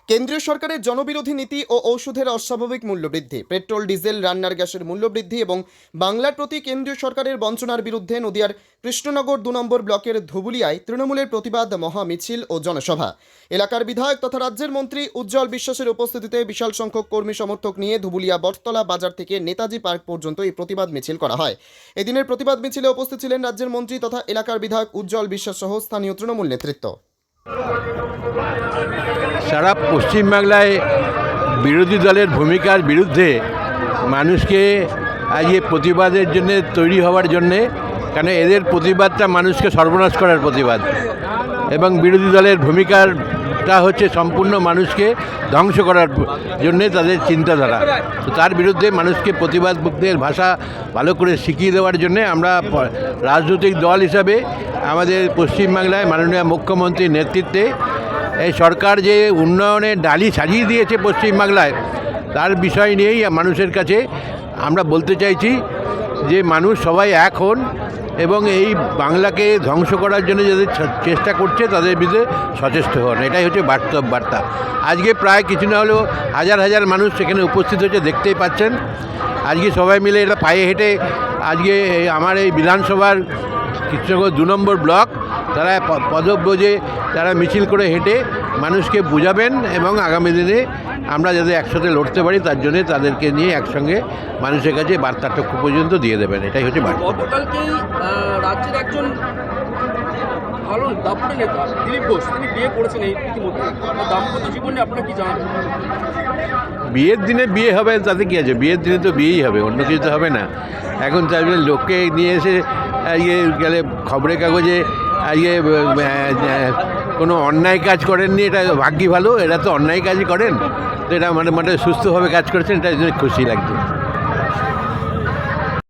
কেন্দ্রীয় সরকারের জনবিরোধী নীতি ও ঔষধের অস্বাভাবিক মূল্যবৃদ্ধি, পেট্রোল ডিজেল রান্নার গ্যাসের মূল্যবৃদ্ধি এবং বাংলার প্রতি কেন্দ্রীয় সরকারের বঞ্চনার বিরুদ্ধে নদিয়ার কৃষ্ণনগর 2 নম্বর ব্লকের ধুবুলিয়ায় তৃণমূলের প্রতিবাদ মহা মিছিল ও জনসভা। এলাকার বিধায়ক তথা রাজ্যের মন্ত্রী উজ্জ্বল বিশ্বাসের উপস্থিতিতে বিশাল সংখ্যক কর্মী সমর্থক নিয়ে ধুবুলিয়া বটতলা বাজার থেকে নেতাজি পার্ক পর্যন্ত এই প্রতিবাদ মিছিল করা হয়। এদিনের প্রতিবাদ মিছিলে উপস্থিত ছিলেন রাজ্যের মন্ত্রী তথা এলাকার বিধায়ক উজ্জ্বল বিশ্বাস সহ স্থানীয় তৃণমূল নেতৃত্ব। সারা পশ্চিমবাংলায় বিরোধী দলের ভূমিকার বিরুদ্ধে মানুষকে আজ প্রতিবাদের জন্য তৈরি হওয়ার জন্যে, কারণ এদের প্রতিবাদটা মানুষকে সর্বনাশ করার প্রতিবাদ এবং বিরোধী দলের ভূমিকাটা হচ্ছে সম্পূর্ণ মানুষকে ধ্বংস করার জন্যে তাদের চিন্তাধারা। তো তার বিরুদ্ধে মানুষকে প্রতিবাদের ভাষা ভালো করে শিখিয়ে দেওয়ার জন্যে আমরা রাজনৈতিক দল হিসাবে আমাদের পশ্চিমবাংলায় মাননীয় মুখ্যমন্ত্রীর নেতৃত্বে এই সরকার যে উন্নয়নের ডালি সাজিয়ে দিয়েছে পশ্চিমবাংলায়, তার বিষয় নিয়েই মানুষের কাছে আমরা বলতে চাইছি যে মানুষ সবাই এক হন এবং এই বাংলাকে ধ্বংস করার জন্য যাদের চেষ্টা করছে তাদের বিরুদ্ধে সচেষ্ট হন। এটাই হচ্ছে বাস্তব বার্তা। আজকে প্রায় কিছু না হলেও হাজার হাজার মানুষ সেখানে উপস্থিত হচ্ছে, দেখতেই পাচ্ছেন। আজকে সবাই মিলে এটা পায়ে হেঁটে আজকে আমার এই বিধানসভার কৃষ্ণনগর 2 নম্বর ব্লক তারা পদব্রজে তারা মিছিল করে হেঁটে মানুষকে বোঝাবেন এবং আগামী দিনে আমরা যাতে একসাথে লড়তে পারি তার জন্য তাদেরকে নিয়ে একসঙ্গে মানুষের কাছে বার্তাটা পর্যন্ত দিয়ে দেবেন। এটাই হচ্ছে বার্তা। গতকালকেই রাজ্যের একজন ভালো দাপুটে নেতা দিলীপ ঘোষ তিনি বিয়ে করেছেন এই ইতিমধ্যে। দাম্পত্য জীবনে আপনার কি জানাবেন? বিয়ের দিনে বিয়ে হবে তাতে কী আছে? বিয়ের দিনে তো বিয়েই হবে, অন্য কিছু তো হবে না। এখন তার লোককে নিয়ে এসে গেলে খবরের কাগজে কোনো অন্যায় কাজ করেননি, এটা ভাগ্যি ভালো। এরা তো অন্যায় কাজই করেন, তো এটা মানে সুস্থভাবে কাজ করেছেন, এটা খুশি লাগছে।